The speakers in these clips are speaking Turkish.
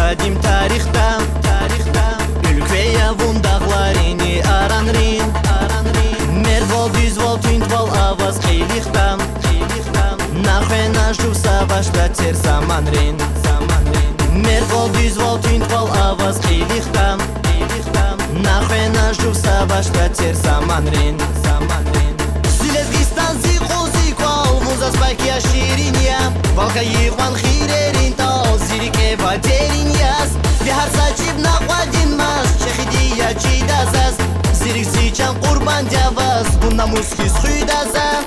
qadim tarixdan Ülkeye vun dağlarini aranrin Merval, düzval, tündval, avaz qiyliqdan Naxvena juv savaşda ter zamanrin Merval, düzval, tündval, avaz qiyliqdan Naxvena juv savaşda ter zamanrin Silezgistan ziqo ziqval Muzas bakia şirinya Valka yiqvan xirerin tal Zirike vaterin yaz Dihar saçib naqwadin mas Çexidiya çidazaz Zirik ziçan qurban javaz Bu namus his xuydazaz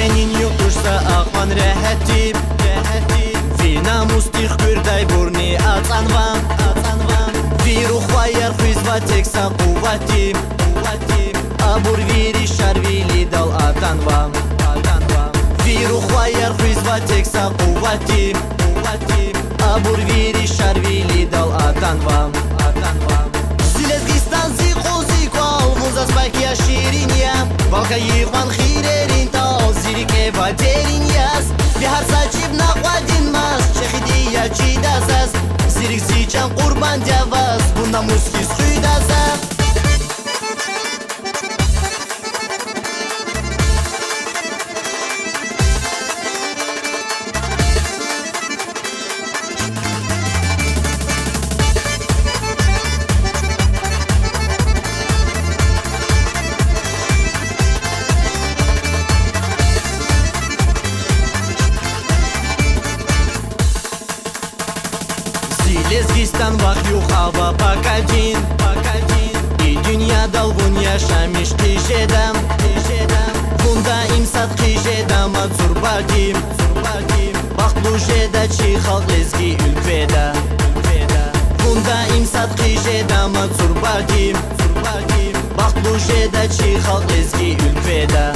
Enin yoktursa akman rahatim Vi namus tix kürday burni atanvam Vi ruh vayar xizva teksa quvvatim Abur viri şarvili dal atanvam Vi ruh vayar xizva teksa quvvatim Abur viri şarvili dal atanvam Silezgistan ziqo ziqval Muzas bakia şirinya Valka yiqvan xirerin tal Zirike vaterin yaz Dihar saçib naqwadin mas Çexidiya çidazaz Zirik ziçan qurban javaz Bu namus his xuydazaz Silezgistan vahyu hava pakadin И dünya dalgun yaşamış qijedam Bunda imsat qijeda mazur badim Baxtlu jeda çi xalq lezgi ülkveda Bunda imsat qijeda mazur badim Baxtlu jeda çi xalq lezgi ülkveda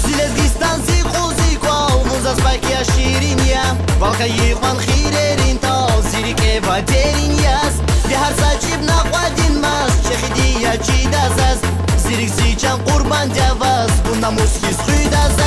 Silezgistan ziqo ziqval Muzas bakia şirinya Valka yiqvan xirerin tal Zirike vaterin yaz Dihar saçib naqwadin mas Çexidiya çidazaz Zirik ziçan qurban javaz Bu namus his xuydazaz